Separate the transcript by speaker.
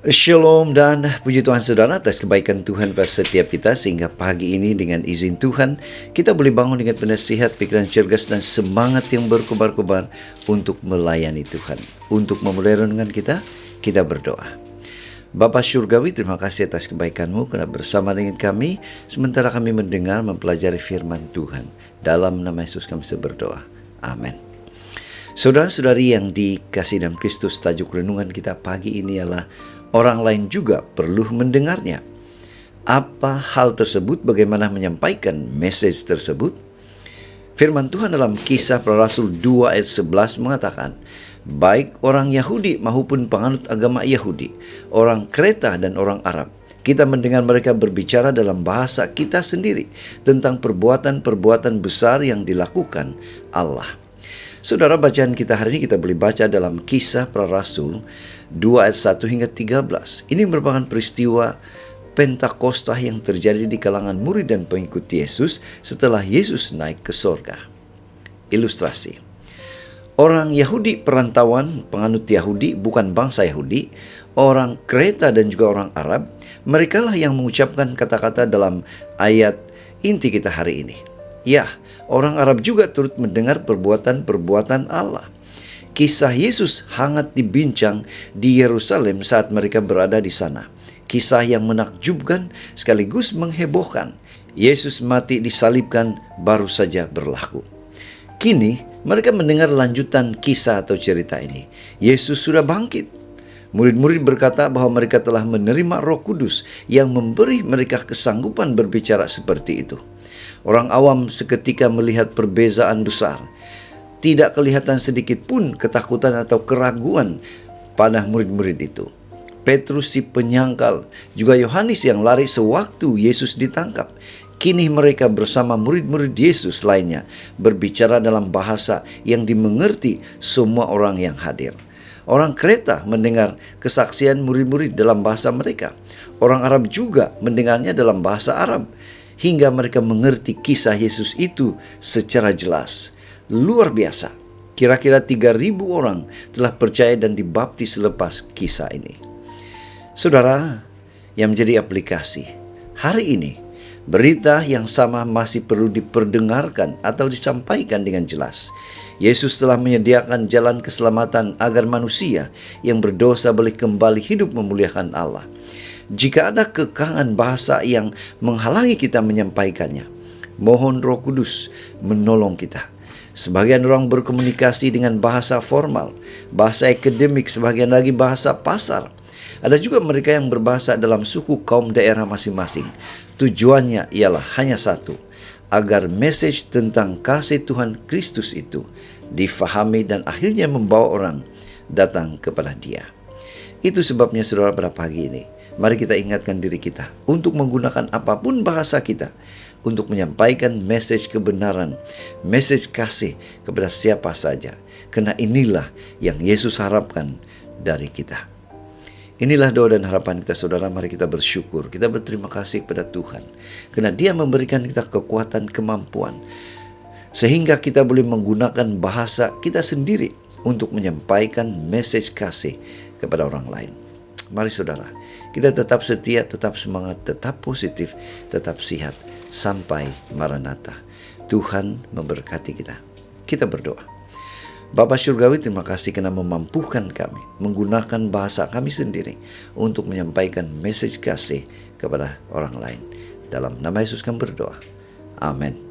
Speaker 1: Shalom dan puji Tuhan saudara atas kebaikan Tuhan pada setiap kita, sehingga pagi ini dengan izin Tuhan kita boleh bangun dengan penasihat, pikiran cergas dan semangat yang berkobar-kobar untuk melayani Tuhan. Untuk memulai renungan kita berdoa. Bapa Syurgawi, terima kasih atas kebaikan-Mu karena bersama dengan kami sementara kami mendengar mempelajari firman Tuhan. Dalam nama Yesus kami berdoa. Amin. Saudara-saudari yang dikasihi dalam Kristus, tajuk renungan kita pagi ini ialah orang lain juga perlu mendengarnya. Apa hal tersebut? Bagaimana menyampaikan message tersebut? Firman Tuhan dalam Kisah Para Rasul 2 ayat 11 mengatakan, baik orang Yahudi maupun penganut agama Yahudi, orang Kreta dan orang Arab, kita mendengar mereka berbicara dalam bahasa kita sendiri tentang perbuatan-perbuatan besar yang dilakukan Allah. Saudara, bacaan kita hari ini kita boleh baca dalam Kisah Para Rasul 2 ayat 1 hingga 13. Ini merupakan peristiwa Pentakosta yang terjadi di kalangan murid dan pengikut Yesus setelah Yesus naik ke sorga. Ilustrasi. Orang Yahudi perantauan, penganut Yahudi, bukan bangsa Yahudi, orang Kreta dan juga orang Arab, merekalah yang mengucapkan kata-kata dalam ayat inti kita hari ini. Ya, orang Arab juga turut mendengar perbuatan-perbuatan Allah. Kisah Yesus hangat dibincang di Yerusalem saat mereka berada di sana. Kisah yang menakjubkan sekaligus menghebohkan. Yesus mati disalibkan baru saja berlaku. Kini mereka mendengar lanjutan kisah atau cerita ini. Yesus sudah bangkit. Murid-murid berkata bahwa mereka telah menerima Roh Kudus yang memberi mereka kesanggupan berbicara seperti itu. Orang awam seketika melihat perbezaan besar. Tidak kelihatan sedikit pun ketakutan atau keraguan pada murid-murid itu. Petrus si penyangkal, juga Yohanes yang lari sewaktu Yesus ditangkap. Kini mereka bersama murid-murid Yesus lainnya berbicara dalam bahasa yang dimengerti semua orang yang hadir. Orang Kreta mendengar kesaksian murid-murid dalam bahasa mereka. Orang Arab juga mendengarnya dalam bahasa Arab. Hingga mereka mengerti kisah Yesus itu secara jelas. Luar biasa. Kira-kira 3.000 orang telah percaya dan dibaptis selepas kisah ini. Saudara, yang menjadi aplikasi, hari ini berita yang sama masih perlu diperdengarkan atau disampaikan dengan jelas. Yesus telah menyediakan jalan keselamatan agar manusia yang berdosa boleh kembali hidup memuliakan Allah. Jika ada kekangan bahasa yang menghalangi kita menyampaikannya, mohon Roh Kudus menolong kita. Sebagian orang berkomunikasi dengan bahasa formal, bahasa akademik, sebagian lagi bahasa pasar. Ada juga mereka yang berbahasa dalam suku kaum daerah masing-masing. Tujuannya ialah hanya satu, agar message tentang kasih Tuhan Kristus itu difahami dan akhirnya membawa orang datang kepada Dia. Itu sebabnya saudara, pada pagi ini mari kita ingatkan diri kita untuk menggunakan apapun bahasa kita untuk menyampaikan message kebenaran, message kasih kepada siapa saja. Karena inilah yang Yesus harapkan dari kita. Inilah doa dan harapan kita saudara. Mari kita bersyukur, kita berterima kasih kepada Tuhan. Karena Dia memberikan kita kekuatan, kemampuan, sehingga kita boleh menggunakan bahasa kita sendiri untuk menyampaikan message kasih kepada orang lain. Mari saudara, kita tetap setia, tetap semangat, tetap positif, tetap sehat sampai Maranatha. Tuhan memberkati kita. Kita berdoa. Bapa Syurgawi, terima kasih karena memampukan kami menggunakan bahasa kami sendiri untuk menyampaikan message kasih kepada orang lain. Dalam nama Yesus kami berdoa. Amin.